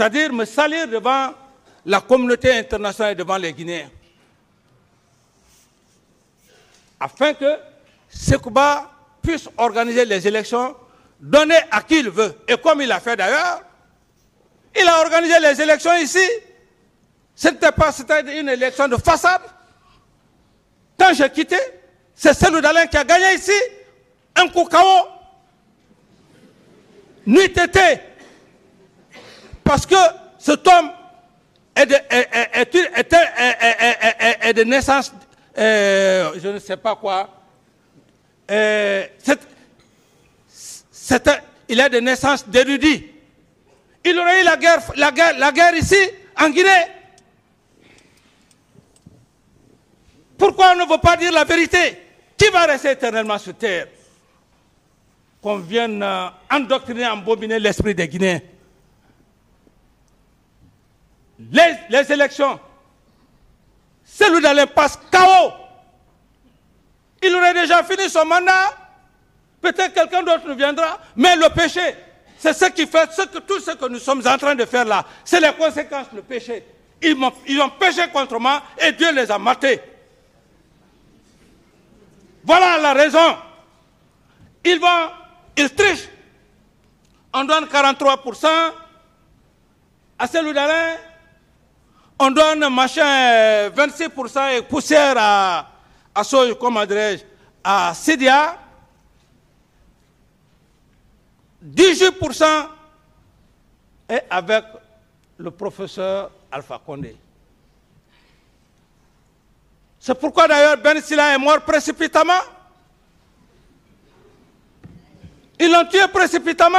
c'est-à-dire me salir devant la communauté internationale et devant les Guinéens, afin que Sekouba puisse organiser les élections, donner à qui il veut. Et comme il a fait d'ailleurs, il a organisé les élections ici. C'était une élection de façade. Quand j'ai quitté, c'est Cellou Dalein qui a gagné ici. Un coup KO. Nuit été. Parce que cet homme est de naissance, je ne sais pas quoi. Il est de naissance d'érudit. Il aurait eu la guerre ici, en Guinée. Pourquoi on ne veut pas dire la vérité? Qui va rester éternellement sur terre? Qu'on vienne endoctriner, embobiner l'esprit des Guinéens. Les élections, Cellou Dalein passe KO. Il aurait déjà fini son mandat. Peut-être quelqu'un d'autre nous viendra. Mais le péché, c'est ce qui fait tout ce que nous sommes en train de faire là. C'est les conséquences du péché. Ils ont péché contre moi et Dieu les a matés. Voilà la raison. Ils trichent. On donne 43% à Cellou Dalein. On donne 26% et poussière à Sidia. 18% est avec le professeur Alpha Condé. C'est pourquoi d'ailleurs Ben Sila est mort précipitamment. Ils l'ont tué précipitamment.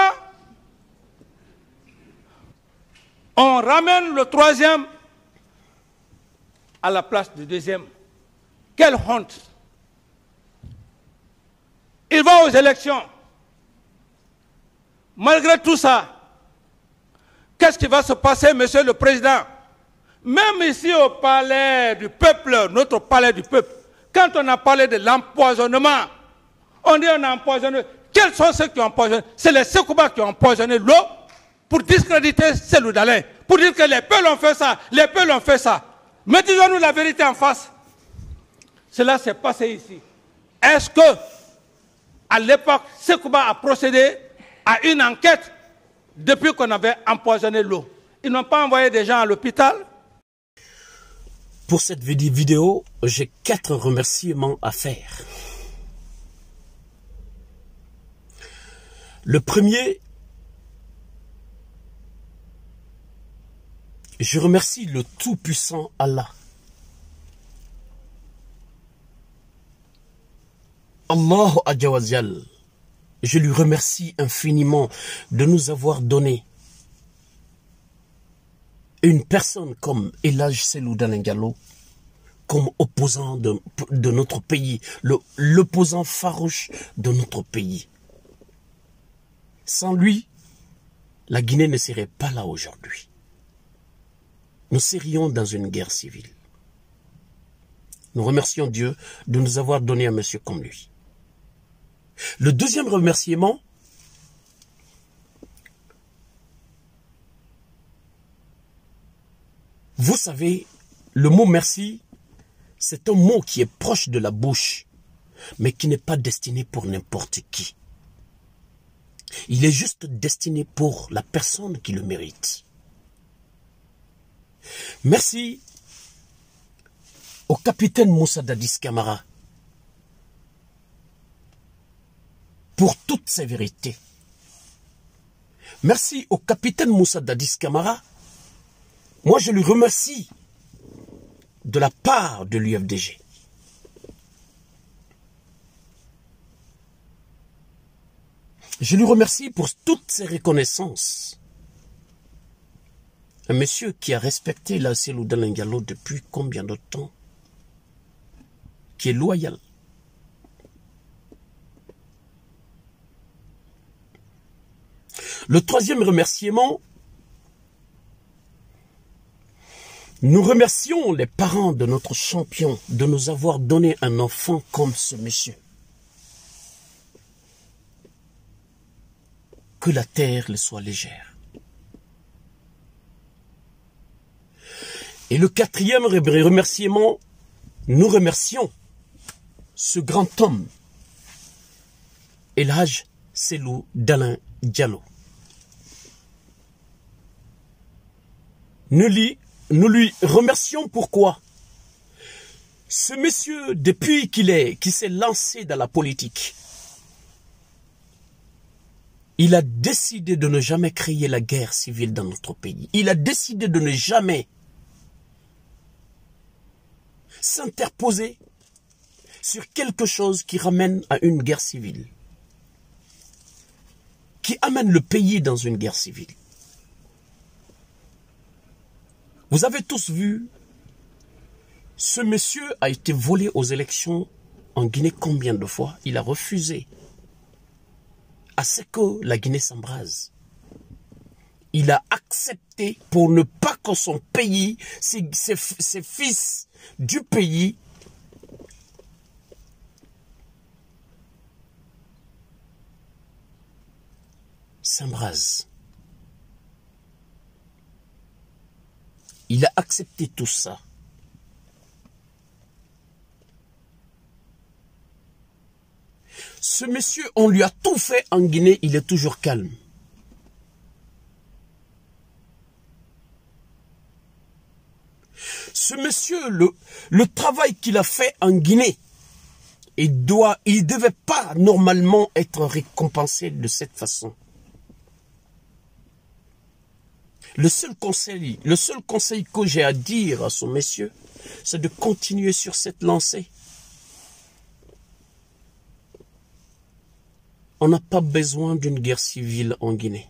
On ramène le troisième à la place du deuxième. Quelle honte! Il va aux élections. Malgré tout ça, qu'est-ce qui va se passer, Monsieur le Président? Même ici au palais du peuple, notre palais du peuple, quand on a parlé de l'empoisonnement, on dit on a empoisonné. Quels sont ceux qui ont empoisonné? C'est les Sekouba qui ont empoisonné l'eau pour discréditer Cellou Dalein, pour dire que les peuples ont fait ça, les peuples ont fait ça. Mais disons-nous la vérité en face. Cela s'est passé ici. Est-ce que, à l'époque, Sekouba a procédé à une enquête depuis qu'on avait empoisonné l'eau? Ils n'ont pas envoyé des gens à l'hôpital? Pour cette vidéo, j'ai 4 remerciements à faire. Le premier, je remercie le Tout-Puissant Allah. Allahu Ajawazal. Je lui remercie infiniment de nous avoir donné une personne comme El Hadj Cellou Dalein Diallo comme opposant de notre pays, l'opposant farouche de notre pays. Sans lui, la Guinée ne serait pas là aujourd'hui. Nous serions dans une guerre civile. Nous remercions Dieu de nous avoir donné un monsieur comme lui. Le deuxième remerciement, vous savez, le mot merci, c'est un mot qui est proche de la bouche, mais qui n'est pas destiné pour n'importe qui. Il est juste destiné pour la personne qui le mérite. Merci au capitaine Moussa Dadis Camara pour toutes ces vérités. Merci au capitaine Moussa Dadis Camara. Moi, je lui remercie de la part de l'UFDG. Je lui remercie pour toutes ses reconnaissances. Un monsieur qui a respecté la Cellou Dalein Diallo depuis combien de temps? Qui est loyal. Le troisième remerciement, nous remercions les parents de notre champion de nous avoir donné un enfant comme ce monsieur. Que la terre le soit légère. Et le quatrième remerciement, nous remercions ce grand homme, El Hadj Cellou Dalein Diallo. Nous lui remercions pourquoi? Ce monsieur, depuis qu'il s'est lancé dans la politique, il a décidé de ne jamais créer la guerre civile dans notre pays. Il a décidé de ne jamais s'interposer sur quelque chose qui ramène à une guerre civile, qui amène le pays dans une guerre civile. Vous avez tous vu, ce monsieur a été volé aux élections en Guinée combien de fois? Il a refusé à ce que la Guinée s'embrase. Il a accepté pour ne pas que son pays, ses fils du pays, s'embrasent. Il a accepté tout ça. Ce monsieur, on lui a tout fait en Guinée, il est toujours calme. Ce monsieur, le travail qu'il a fait en Guinée, il ne devait pas normalement être récompensé de cette façon. Le seul conseil que j'ai à dire à ce monsieur, c'est de continuer sur cette lancée. On n'a pas besoin d'une guerre civile en Guinée.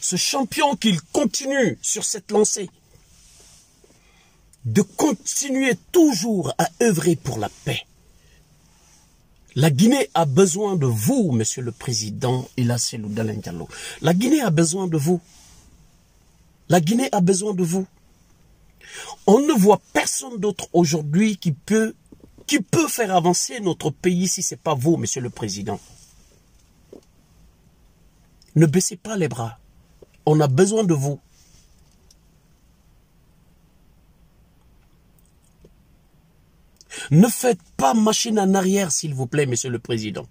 Ce champion qu'il continue sur cette lancée, de continuer toujours à œuvrer pour la paix. La Guinée a besoin de vous, monsieur le président El Hadj Cellou Dalein Diallo. La Guinée a besoin de vous. La Guinée a besoin de vous. On ne voit personne d'autre aujourd'hui qui peut faire avancer notre pays si ce n'est pas vous, monsieur le président. Ne baissez pas les bras. On a besoin de vous. Ne faites pas machine en arrière, s'il vous plaît, monsieur le président.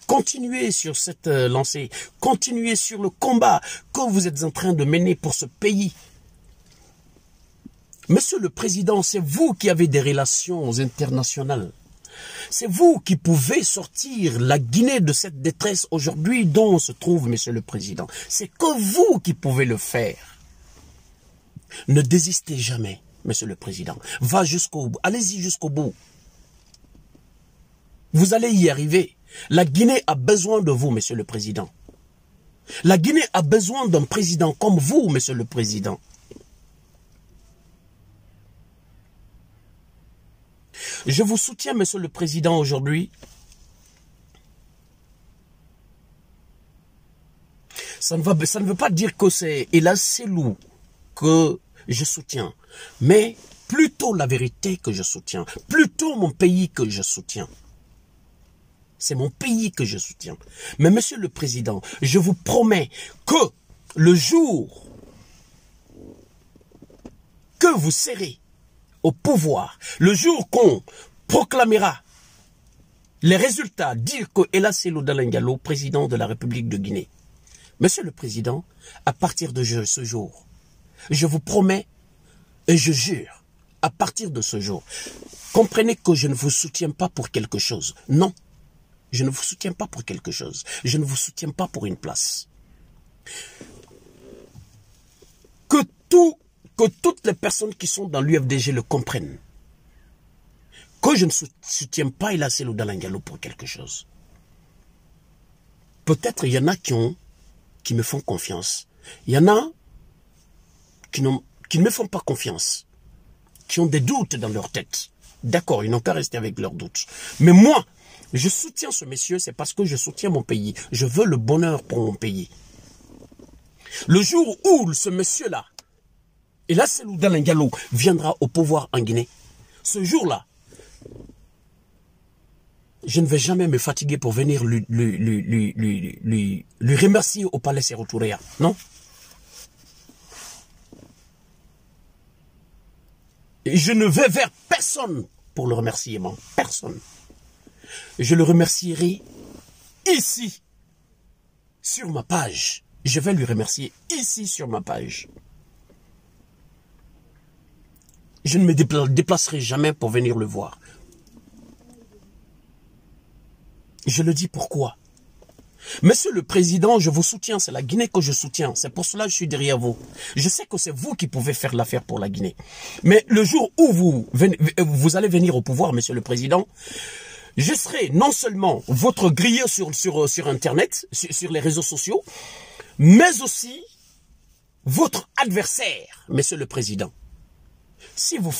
Continuez sur cette lancée. Continuez sur le combat que vous êtes en train de mener pour ce pays. Monsieur le président, c'est vous qui avez des relations internationales. C'est vous qui pouvez sortir la Guinée de cette détresse aujourd'hui dont on se trouve, monsieur le président. C'est que vous qui pouvez le faire. Ne désistez jamais, monsieur le président. Va jusqu'au bout. Allez-y jusqu'au bout. Vous allez y arriver. La Guinée a besoin de vous, monsieur le président. La Guinée a besoin d'un président comme vous, monsieur le président. Je vous soutiens, monsieur le président, aujourd'hui. Ça ne veut pas dire que c'est El Hadj Cellou que je soutiens, mais plutôt la vérité que je soutiens, plutôt mon pays que je soutiens. C'est mon pays que je soutiens. Mais monsieur le président, je vous promets que le jour que vous serez au pouvoir, le jour qu'on proclamera les résultats, dire que El Hadj Cellou Dalein Diallo, président de la République de Guinée. Monsieur le président, à partir de ce jour, je vous promets et je jure, à partir de ce jour, comprenez que je ne vous soutiens pas pour quelque chose. Non, je ne vous soutiens pas pour quelque chose. Je ne vous soutiens pas pour une place. Que toutes les personnes qui sont dans l'UFDG le comprennent. Que je ne soutiens pas El Hadj Cellou Dalein Diallo pour quelque chose. Peut-être il y en a qui me font confiance. Il y en a qui ne me font pas confiance. Qui ont des doutes dans leur tête. D'accord, ils n'ont qu'à rester avec leurs doutes. Mais moi, je soutiens ce monsieur, c'est parce que je soutiens mon pays. Je veux le bonheur pour mon pays. Le jour où ce monsieur-là, El Hadj Cellou Dalein Diallo, viendra au pouvoir en Guinée, ce jour-là, Je ne vais jamais me fatiguer pour venir lui remercier au palais Sékou-Touré. Non. Et je ne vais vers personne pour le remerciement. Personne. Je le remercierai ici, sur ma page. Je vais lui remercier ici, sur ma page. Je ne me déplacerai jamais pour venir le voir. Je le dis pourquoi. Monsieur le Président, je vous soutiens, c'est la Guinée que je soutiens. C'est pour cela que je suis derrière vous. Je sais que c'est vous qui pouvez faire l'affaire pour la Guinée. Mais le jour où vous allez venir au pouvoir, Monsieur le Président, je serai non seulement votre grillé sur Internet, sur les réseaux sociaux, mais aussi votre adversaire, Monsieur le Président. Si vous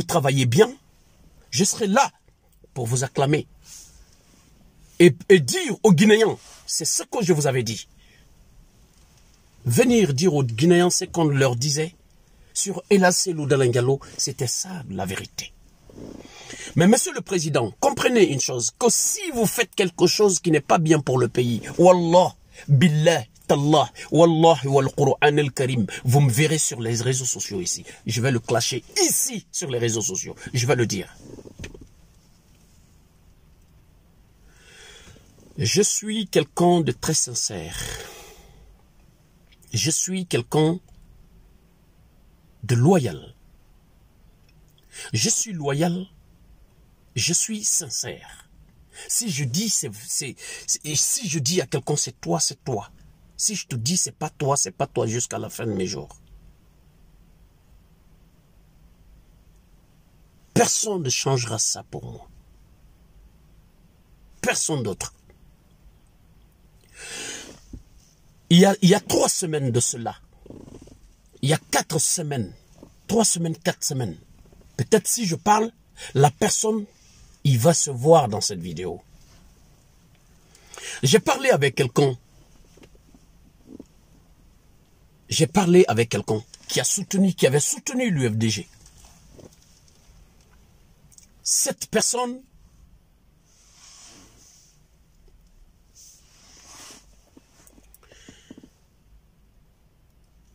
travaillez bien, je serai là pour vous acclamer et dire aux Guinéens, c'est ce que je vous avais dit. Venir dire aux Guinéens ce qu'on leur disait sur Ella Selou Dalein Diallo, c'était ça la vérité. Mais Monsieur le Président, comprenez une chose, que si vous faites quelque chose qui n'est pas bien pour le pays, Wallah, Billah, Tallah, Wallah, wal Qur'an al-Karim, vous me verrez sur les réseaux sociaux ici. Je vais le clasher ici sur les réseaux sociaux. Je vais le dire. Je suis quelqu'un de très sincère. Je suis quelqu'un de loyal. Je suis loyal. Je suis sincère. Si je dis si je dis à quelqu'un c'est toi, c'est toi. Si je te dis c'est pas toi jusqu'à la fin de mes jours. Personne ne changera ça pour moi. Personne d'autre. Il y a 3 semaines de cela. Il y a 4 semaines. 3 semaines, 4 semaines. Peut-être si je parle, la personne, il va se voir dans cette vidéo. J'ai parlé avec quelqu'un. J'ai parlé avec quelqu'un qui avait soutenu l'UFDG. Cette personne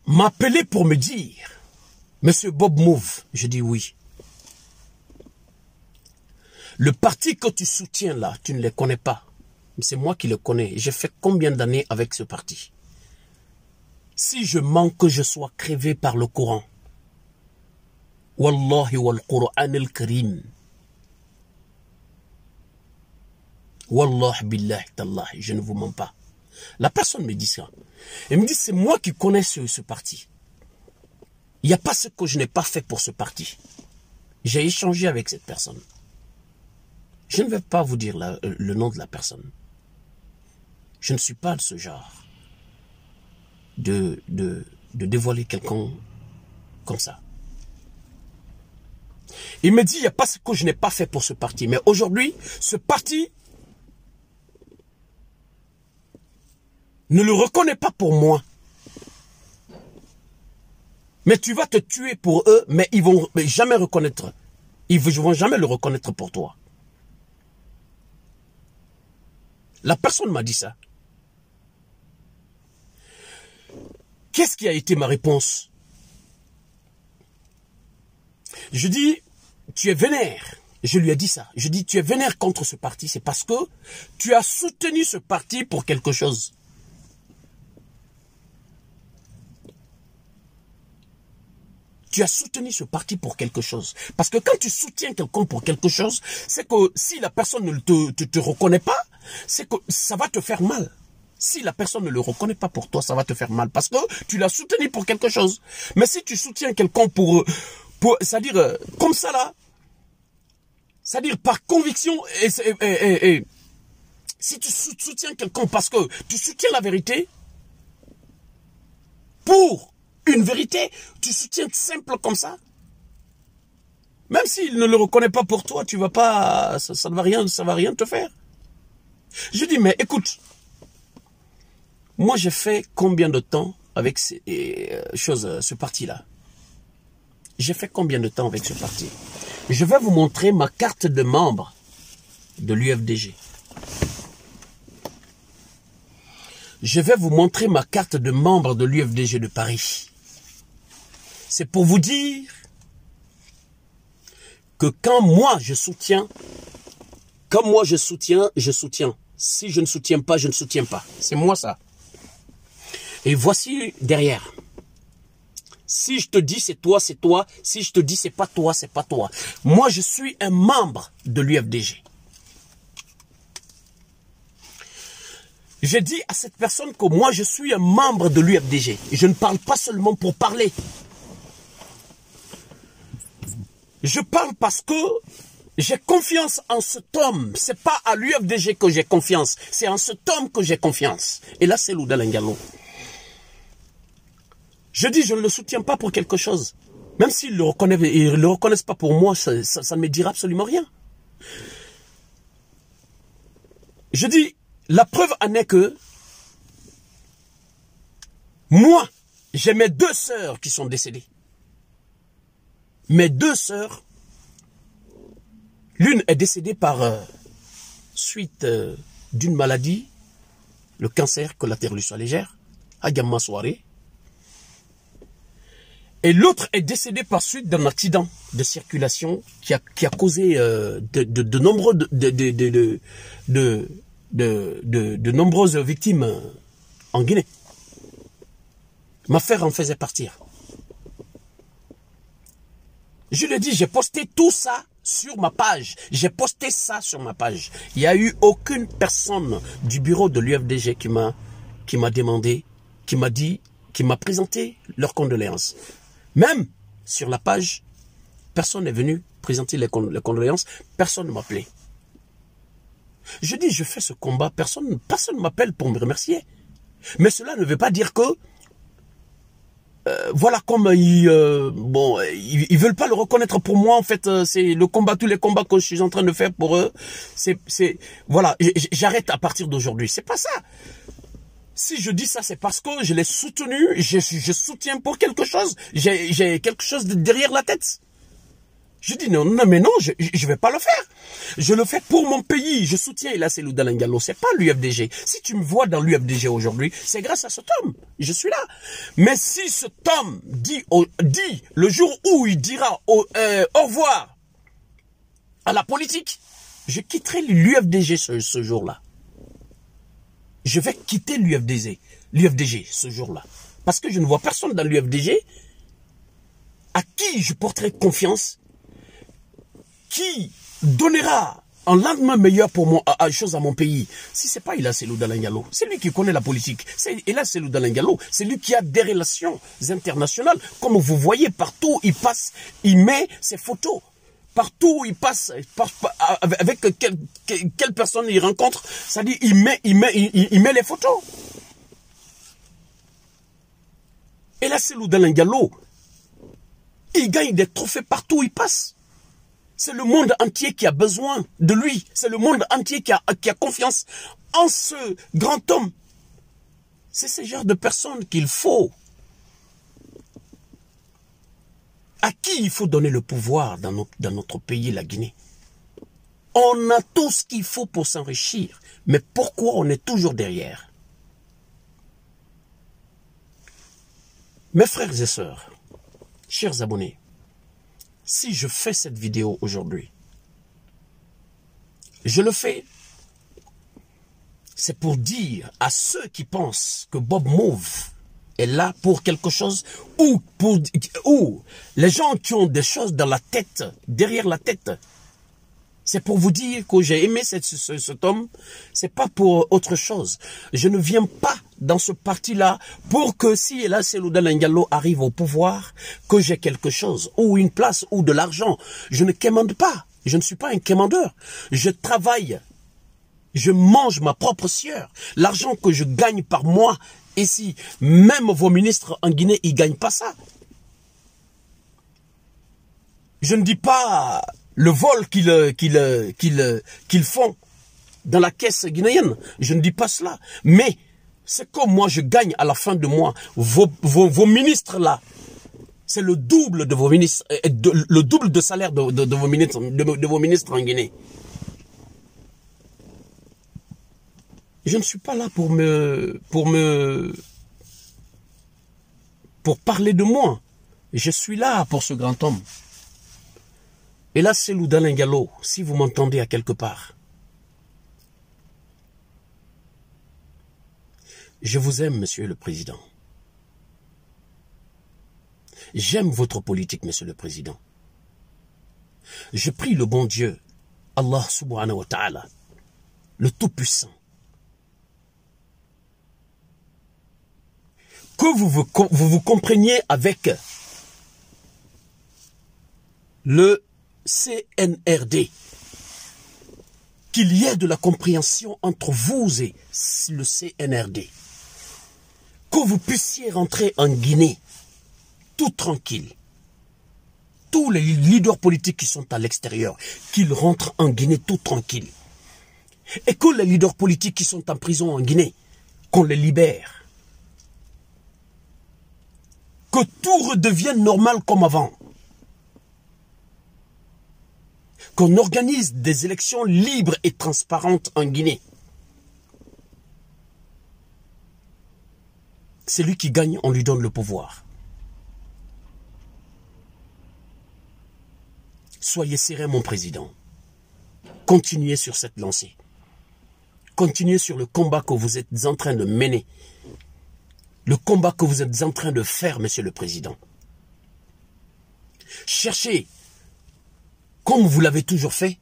m'a appelé pour me dire, Monsieur Bob Move, je dis oui. Le parti que tu soutiens là, tu ne le connais pas. C'est moi qui le connais. J'ai fait combien d'années avec ce parti? Si je manque que je sois crevé par le Coran. Wallahi wal Qur'an al-Karim. Wallah billahi tallah, je ne vous mens pas. La personne me dit ça. Elle me dit, c'est moi qui connais ce parti. Il n'y a pas ce que je n'ai pas fait pour ce parti. J'ai échangé avec cette personne. Je ne vais pas vous dire le nom de la personne. Je ne suis pas de ce genre de dévoiler quelqu'un comme ça. Il me dit, il n'y a pas ce que je n'ai pas fait pour ce parti. Mais aujourd'hui, ce parti ne le reconnaît pas pour moi. Mais tu vas te tuer pour eux, mais ils vont jamais reconnaître. Ils ne vont jamais le reconnaître pour toi. La personne m'a dit ça. Qu'est-ce qui a été ma réponse? Je dis, tu es vénère. Je lui ai dit ça. Je dis, tu es vénère contre ce parti. C'est parce que tu as soutenu ce parti pour quelque chose. Tu as soutenu ce parti pour quelque chose. Parce que quand tu soutiens quelqu'un pour quelque chose, c'est que si la personne ne te reconnaît pas, c'est que ça va te faire mal. Si la personne ne le reconnaît pas pour toi, ça va te faire mal. Parce que tu l'as soutenu pour quelque chose. Mais si tu soutiens quelqu'un c'est-à-dire, comme ça là, c'est-à-dire par conviction, et si tu soutiens quelqu'un parce que tu soutiens la vérité, pour une vérité, tu soutiens simple comme ça. Même s'il ne le reconnaît pas pour toi, tu vas pas, ça va rien te faire. Je dis, mais écoute, moi j'ai fait combien de temps avec ce parti-là? J'ai fait combien de temps avec ce parti? Je vais vous montrer ma carte de membre de l'UFDG. Je vais vous montrer ma carte de membre de l'UFDG de Paris. C'est pour vous dire que quand moi je soutiens, je soutiens. Si je ne soutiens pas, je ne soutiens pas. C'est moi ça. Et voici derrière. Si je te dis c'est toi, c'est toi. Si je te dis c'est pas toi, c'est pas toi. Moi je suis un membre de l'UFDG. J'ai dit à cette personne que moi je suis un membre de l'UFDG. Je ne parle pas seulement pour parler. Je parle parce que j'ai confiance en cet homme. C'est pas à l'UFDG que j'ai confiance. C'est en cet homme que j'ai confiance. Et là, c'est Loudal Ngalo. Je dis, je ne le soutiens pas pour quelque chose. Même s'ils ne le reconnaissent pas pour moi, ça ne me dira absolument rien. Je dis, la preuve en est que moi, j'ai mes 2 sœurs qui sont décédées. Mes 2 sœurs, l'une est décédée par suite d'une maladie, le cancer collatéral légère, à Gamma soirée. Et l'autre est décédée par suite d'un accident de circulation qui a causé de nombreuses victimes en Guinée. Ma frère en faisait partir. Je lui ai dit, j'ai posté tout ça sur ma page. J'ai posté ça sur ma page. Il n'y a eu aucune personne du bureau de l'UFDG qui m'a demandé, qui m'a dit, qui m'a présenté leurs condoléances. Même sur la page, personne n'est venu présenter les condoléances. Personne ne m'a appelé. Je dis, je fais ce combat. Personne ne m'appelle pour me remercier. Mais cela ne veut pas dire que voilà, comme ils veulent pas le reconnaître pour moi, en fait, c'est le combat, tous les combats que je suis en train de faire pour eux, voilà, j'arrête à partir d'aujourd'hui. C'est pas ça. Si je dis ça, c'est parce que je l'ai soutenu, je soutiens pour quelque chose, j'ai quelque chose derrière la tête. Je dis non, mais non, je vais pas le faire. Je le fais pour mon pays. Je soutiens Ila Seloudal Ngalo. C'est pas l'UFDG. Si tu me vois dans l'UFDG aujourd'hui, c'est grâce à cet homme. Je suis là. Mais si cet homme dit le jour où il dira au revoir à la politique, je quitterai l'UFDG ce jour-là. Je vais quitter l'UFDG ce jour-là. Parce que je ne vois personne dans l'UFDG à qui je porterai confiance, qui donnera un lendemain meilleur pour à mon pays. Si c'est pas Ila Seloudal Ngalo, c'est lui qui connaît la politique. C'est Ila Seloudal Ngalo, c'est lui qui a des relations internationales. Comme vous voyez, partout il passe, il met ses photos. Partout il passe, avec quelle personne il rencontre, ça dit il met les photos. Ila Seloudal Ngalo, il gagne des trophées partout où il passe. C'est le monde entier qui a besoin de lui. C'est le monde entier qui a confiance en ce grand homme. C'est ce genre de personnes qu'il faut. À qui il faut donner le pouvoir dans notre pays, la Guinée? On a tout ce qu'il faut pour s'enrichir. Mais pourquoi on est toujours derrière? Mes frères et sœurs, chers abonnés, si je fais cette vidéo aujourd'hui, je le fais, c'est pour dire à ceux qui pensent que Bob Move est là pour quelque chose, ou les gens qui ont des choses dans la tête, derrière la tête. C'est pour vous dire que j'ai aimé cet homme, c'est pas pour autre chose. Je ne viens pas dans ce parti-là pour que si Ila Seloudal Ngalo arrive au pouvoir, que j'ai quelque chose, ou une place, ou de l'argent. Je ne quémande pas. Je ne suis pas un quémandeur. Je travaille. Je mange ma propre sueur. L'argent que je gagne par mois, ici, même vos ministres en Guinée, ils ne gagnent pas ça. Je ne dis pas le vol qu'ils font dans la caisse guinéenne. Je ne dis pas cela. Mais c'est comme moi je gagne à la fin de mois. Vos ministres là, C'est le double de vos ministres, le double de salaire de vos ministres en Guinée. Je ne suis pas là pour parler de moi. Je suis là pour ce grand homme. Et là, c'est Loudalin Gallo, si vous m'entendez à quelque part. Je vous aime, Monsieur le Président. J'aime votre politique, Monsieur le Président. Je prie le bon Dieu, Allah subhanahu wa ta'ala, le Tout-Puissant, que vous vous compreniez avec le CNRD, qu'il y ait de la compréhension entre vous et le CNRD, que vous puissiez rentrer en Guinée tout tranquille. Tous les leaders politiques qui sont à l'extérieur, qu'ils rentrent en Guinée tout tranquille. Et que les leaders politiques qui sont en prison en Guinée, qu'on les libère. Que tout redevienne normal comme avant. Qu'on organise des élections libres et transparentes en Guinée. Celui qui gagne, on lui donne le pouvoir. Soyez serein, mon président. Continuez sur cette lancée. Continuez sur le combat que vous êtes en train de mener. Le combat que vous êtes en train de faire, Monsieur le Président. Cherchez, comme vous l'avez toujours fait,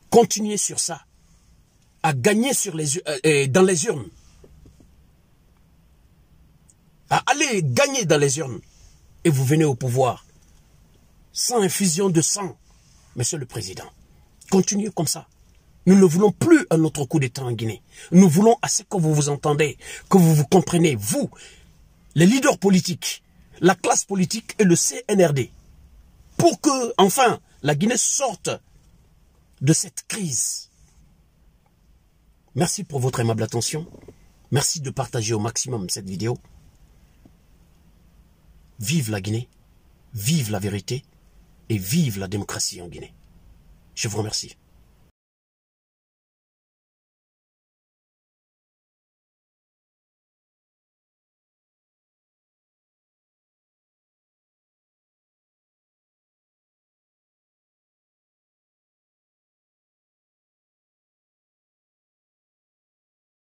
continuez sur ça, à gagner dans les urnes. À aller gagner dans les urnes. Et vous venez au pouvoir. Sans infusion de sang, Monsieur le Président. Continuez comme ça. Nous ne voulons plus un autre coup d'État en Guinée. Nous voulons à ce que vous vous entendez, que vous vous comprenez, vous, les leaders politiques, la classe politique et le CNRD, pour que, enfin, la Guinée sorte de cette crise. Merci pour votre aimable attention. Merci de partager au maximum cette vidéo. Vive la Guinée, vive la vérité et vive la démocratie en Guinée. Je vous remercie.